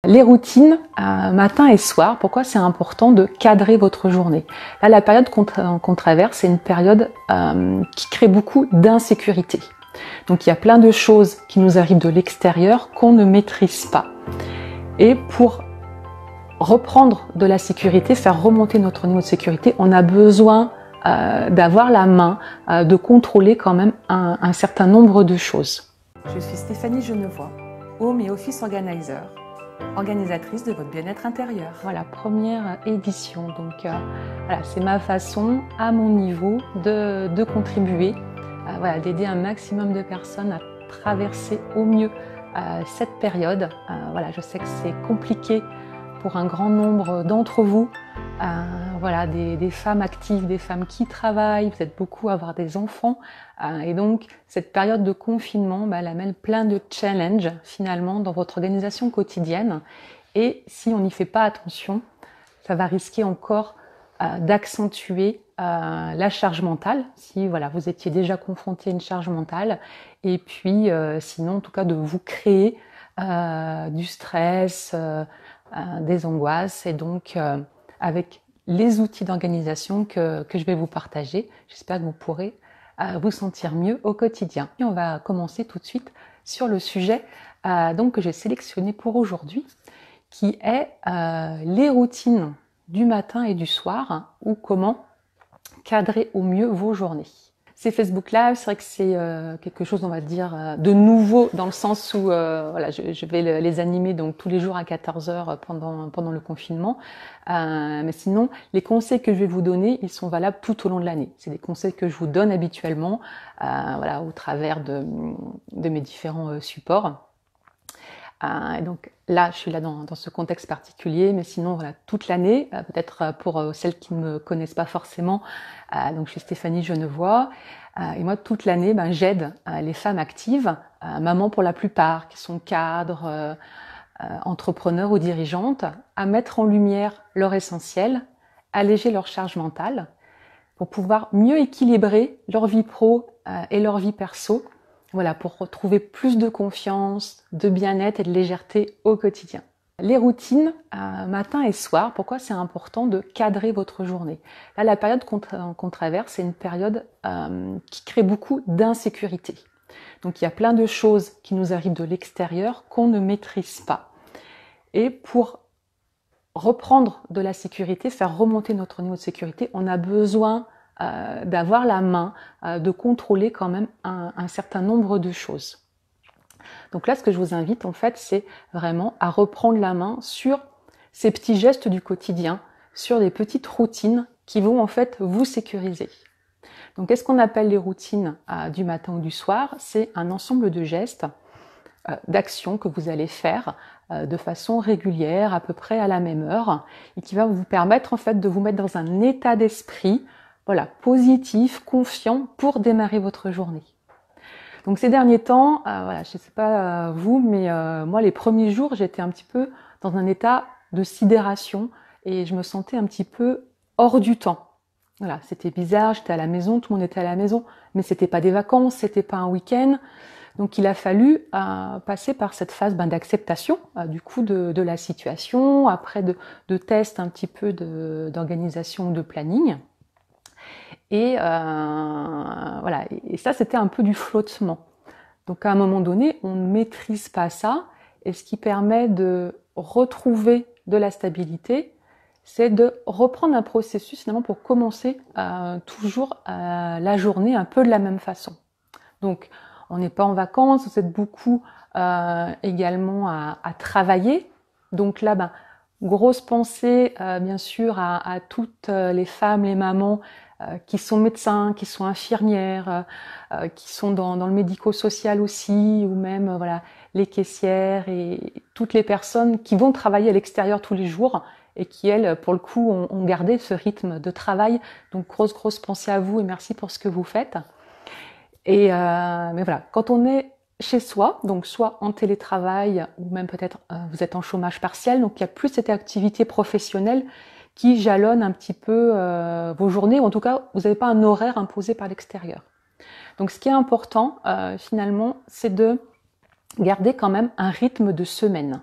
Les routines, matin et soir, pourquoi c'est important de cadrer votre journée? Là, la période qu'on traverse, c'est une période qui crée beaucoup d'insécurité. Donc il y a plein de choses qui nous arrivent de l'extérieur qu'on ne maîtrise pas. Et pour reprendre de la sécurité, faire remonter notre niveau de sécurité, on a besoin d'avoir la main, de contrôler quand même un certain nombre de choses. Je suis Stéphanie Genevois, Home et Office Organizer, organisatrice de votre bien-être intérieur. Voilà, première édition. Donc voilà, c'est ma façon, à mon niveau, de contribuer, voilà, d'aider un maximum de personnes à traverser au mieux cette période. Voilà, je sais que c'est compliqué pour un grand nombre d'entre vous. Voilà, des femmes actives, des femmes qui travaillent, vous êtes beaucoup à avoir des enfants, et donc cette période de confinement, elle amène plein de challenges finalement dans votre organisation quotidienne, et si on n'y fait pas attention, ça va risquer encore d'accentuer la charge mentale, si voilà, vous étiez déjà confronté à une charge mentale, et puis sinon en tout cas de vous créer du stress, des angoisses, et donc avec les outils d'organisation que je vais vous partager. J'espère que vous pourrez vous sentir mieux au quotidien. Et on va commencer tout de suite sur le sujet donc que j'ai sélectionné pour aujourd'hui, qui est les routines du matin et du soir, ou comment cadrer au mieux vos journées. Ces Facebook Live, c'est vrai que c'est quelque chose, on va dire, de nouveau, dans le sens où voilà, je vais les animer donc tous les jours à 14h pendant le confinement. Mais sinon, les conseils que je vais vous donner, ils sont valables tout au long de l'année. C'est des conseils que je vous donne habituellement, voilà, au travers de mes différents supports. Et donc là, je suis là dans ce contexte particulier, mais sinon, voilà, toute l'année, peut-être pour celles qui ne me connaissent pas forcément, donc je suis Stéphanie Genevois, et moi, toute l'année, j'aide les femmes actives, mamans pour la plupart, qui sont cadres, entrepreneurs ou dirigeantes, à mettre en lumière leur essentiel, alléger leur charge mentale, pour pouvoir mieux équilibrer leur vie pro et leur vie perso, voilà, pour retrouver plus de confiance, de bien-être et de légèreté au quotidien. Les routines, matin et soir, pourquoi c'est important de cadrer votre journée? Là, la période qu'on traverse, c'est une période qui crée beaucoup d'insécurité. Donc il y a plein de choses qui nous arrivent de l'extérieur qu'on ne maîtrise pas. Et pour reprendre de la sécurité, faire remonter notre niveau de sécurité, on a besoin d'avoir la main, de contrôler quand même un certain nombre de choses. Donc là, ce que je vous invite, en fait, c'est vraiment à reprendre la main sur ces petits gestes du quotidien, sur des petites routines qui vont en fait vous sécuriser. Donc, qu'est-ce qu'on appelle les routines du matin ou du soir? C'est un ensemble de gestes, d'actions que vous allez faire de façon régulière, à peu près à la même heure, et qui va vous permettre en fait de vous mettre dans un état d'esprit, voilà, positif, confiant pour démarrer votre journée. Donc ces derniers temps, voilà, je ne sais pas vous, mais moi les premiers jours, j'étais un petit peu dans un état de sidération et je me sentais un petit peu hors du temps. Voilà, c'était bizarre, j'étais à la maison, tout le monde était à la maison, mais c'était pas des vacances, c'était pas un week-end. Donc il a fallu passer par cette phase d'acceptation du coup de la situation, après de tests un petit peu d'organisation, de planning. Et voilà, et ça c'était un peu du flottement. Donc à un moment donné, on ne maîtrise pas ça, et ce qui permet de retrouver de la stabilité, c'est de reprendre un processus finalement pour commencer toujours la journée un peu de la même façon. Donc on n'est pas en vacances, vous êtes beaucoup également à travailler. Donc là, grosse pensée bien sûr à toutes les femmes, les mamans qui sont médecins, qui sont infirmières, qui sont dans le médico-social aussi, ou même voilà, les caissières et toutes les personnes qui vont travailler à l'extérieur tous les jours et qui, elles, pour le coup, ont gardé ce rythme de travail. Donc grosse pensée à vous et merci pour ce que vous faites. Et mais voilà, quand on est chez soi, donc soit en télétravail ou même peut-être vous êtes en chômage partiel, donc il y a plus cette activité professionnelle qui jalonne un petit peu vos journées, ou en tout cas vous n'avez pas un horaire imposé par l'extérieur. Donc ce qui est important finalement, c'est de garder quand même un rythme de semaine.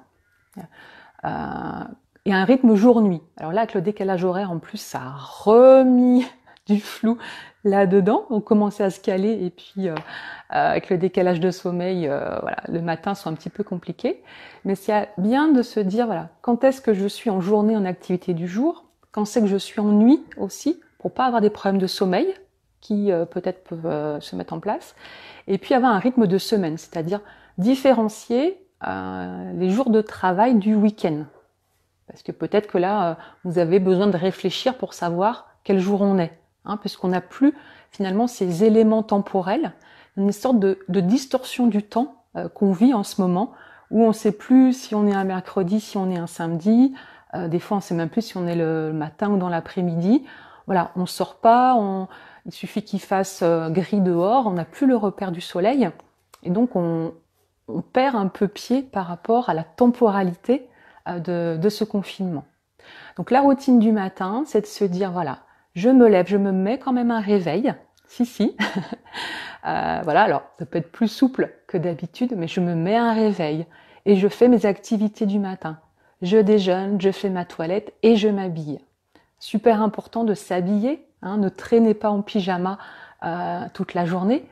et un rythme jour-nuit. Alors là, avec le décalage horaire, en plus, ça a remis du flou là-dedans. On commençait à se caler et puis avec le décalage de sommeil, voilà, le matin sont un petit peu compliqués. Mais c'est bien de se dire, voilà, quand est-ce que je suis en journée en activité du jour, quand c'est que je suis en nuit aussi, pour pas avoir des problèmes de sommeil qui peut-être peuvent se mettre en place. Et puis avoir un rythme de semaine, c'est-à-dire différencier les jours de travail du week-end. Parce que peut-être que là, vous avez besoin de réfléchir pour savoir quel jour on est. Hein, puisqu'on n'a plus finalement ces éléments temporels, une sorte de distorsion du temps qu'on vit en ce moment, où on ne sait plus si on est un mercredi, si on est un samedi, des fois on ne sait même plus si on est le matin ou dans l'après-midi. Voilà, on sort pas, il suffit qu'il fasse gris dehors, on n'a plus le repère du soleil, et donc on perd un peu pied par rapport à la temporalité de ce confinement. Donc la routine du matin, c'est de se dire, voilà, je me lève, je me mets quand même un réveil, si. Voilà, alors ça peut être plus souple que d'habitude, mais je me mets un réveil et je fais mes activités du matin. Je déjeune, je fais ma toilette et je m'habille. Super important de s'habiller, hein, ne traînez pas en pyjama toute la journée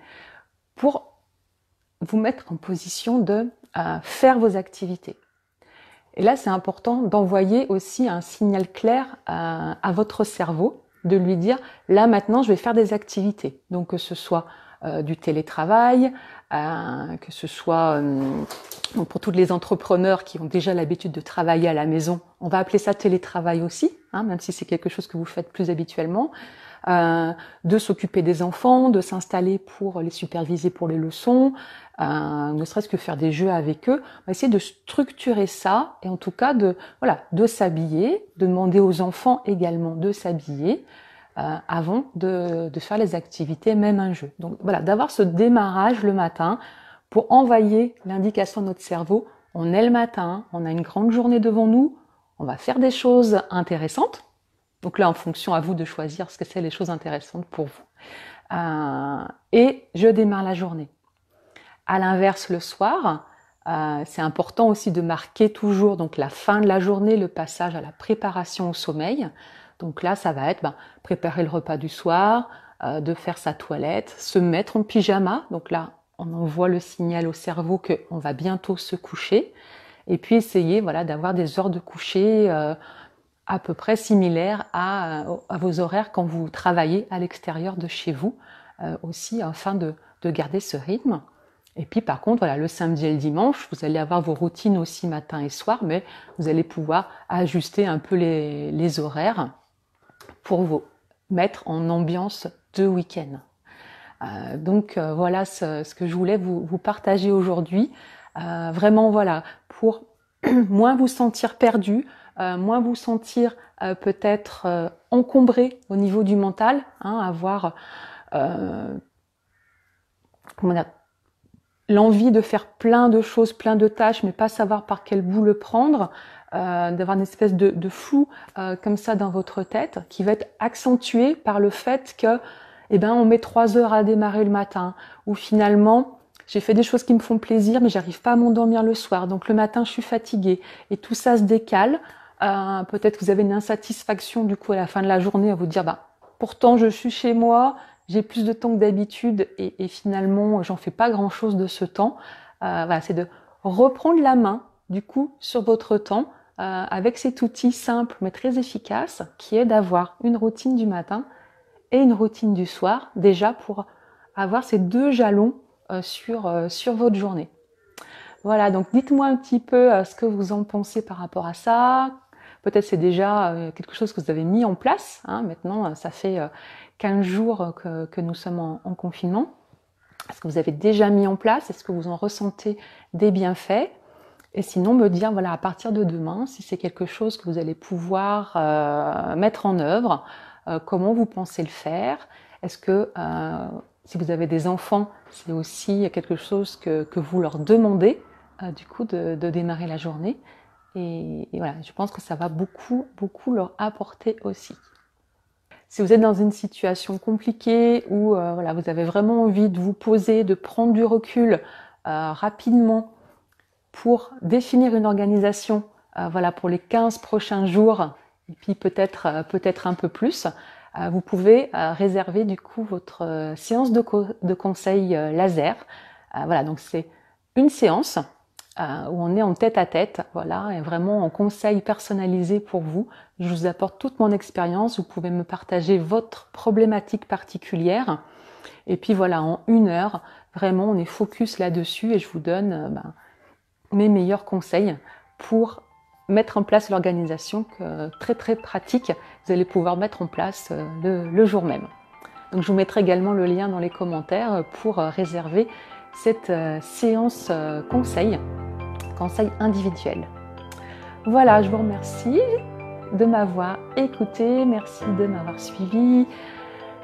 pour vous mettre en position de faire vos activités. Et là, c'est important d'envoyer aussi un signal clair à votre cerveau, de lui dire, là maintenant, je vais faire des activités. Donc que ce soit du télétravail, que ce soit donc pour tous les entrepreneurs qui ont déjà l'habitude de travailler à la maison, on va appeler ça télétravail aussi, hein, même si c'est quelque chose que vous faites plus habituellement. De s'occuper des enfants, de s'installer pour les superviser pour les leçons, ne serait-ce que faire des jeux avec eux. On va essayer de structurer ça et en tout cas de s'habiller, de demander aux enfants également de s'habiller avant de faire les activités, même un jeu. Donc voilà, d'avoir ce démarrage le matin pour envoyer l'indication à notre cerveau, on est le matin, on a une grande journée devant nous, on va faire des choses intéressantes. Donc là, en fonction à vous de choisir ce que c'est les choses intéressantes pour vous. Et je démarre la journée. À l'inverse, le soir, c'est important aussi de marquer toujours donc la fin de la journée, le passage à la préparation au sommeil. Donc là, ça va être préparer le repas du soir, de faire sa toilette, se mettre en pyjama. Donc là, on envoie le signal au cerveau qu'on va bientôt se coucher. Et puis essayer d'avoir des heures de coucher à peu près similaires à vos horaires quand vous travaillez à l'extérieur de chez vous aussi, afin de garder ce rythme. Et puis par contre, le samedi et le dimanche, vous allez avoir vos routines aussi matin et soir, mais vous allez pouvoir ajuster un peu les horaires pour vous mettre en ambiance de week-end. Donc voilà ce que je voulais vous partager aujourd'hui. Vraiment pour moins vous sentir perdu, moins vous sentir peut-être encombré au niveau du mental, hein, avoir l'envie de faire plein de choses, plein de tâches, mais pas savoir par quel bout le prendre, d'avoir une espèce de flou comme ça dans votre tête, qui va être accentué par le fait que on met 3 heures à démarrer le matin, ou finalement j'ai fait des choses qui me font plaisir, mais j'arrive pas à m'endormir le soir, donc le matin je suis fatiguée, et tout ça se décale. Peut-être que vous avez une insatisfaction du coup à la fin de la journée à vous dire pourtant je suis chez moi, j'ai plus de temps que d'habitude et finalement j'en fais pas grand chose de ce temps. C'est de reprendre la main du coup sur votre temps avec cet outil simple mais très efficace qui est d'avoir une routine du matin et une routine du soir, déjà pour avoir ces 2 jalons sur votre journée. Voilà, donc dites-moi un petit peu ce que vous en pensez par rapport à ça. Peut-être c'est déjà quelque chose que vous avez mis en place. Hein. Maintenant, ça fait 15 jours que nous sommes en confinement. Est-ce que vous avez déjà mis en place? Est-ce que vous en ressentez des bienfaits? Et sinon, me dire, à partir de demain, si c'est quelque chose que vous allez pouvoir mettre en œuvre, comment vous pensez le faire? Est-ce que si vous avez des enfants, c'est aussi quelque chose que vous leur demandez du coup de démarrer la journée? Et voilà, je pense que ça va beaucoup leur apporter aussi. Si vous êtes dans une situation compliquée où vous avez vraiment envie de vous poser, de prendre du recul rapidement pour définir une organisation voilà, pour les 15 prochains jours, et puis peut-être un peu plus, vous pouvez réserver du coup votre séance de conseil laser. Voilà, donc c'est une séance où on est en tête-à-tête, voilà, et vraiment en conseil personnalisé pour vous. Je vous apporte toute mon expérience, vous pouvez me partager votre problématique particulière. Et puis voilà, en 1 heure, vraiment on est focus là-dessus et je vous donne mes meilleurs conseils pour mettre en place l'organisation très très pratique. Vous allez pouvoir mettre en place le jour même. Donc je vous mettrai également le lien dans les commentaires pour réserver cette séance conseil individuel. Voilà, je vous remercie de m'avoir écouté, merci de m'avoir suivi.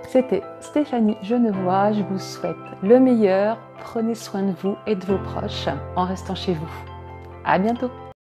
C'était Stéphanie Genevois, je vous souhaite le meilleur, prenez soin de vous et de vos proches en restant chez vous. À bientôt!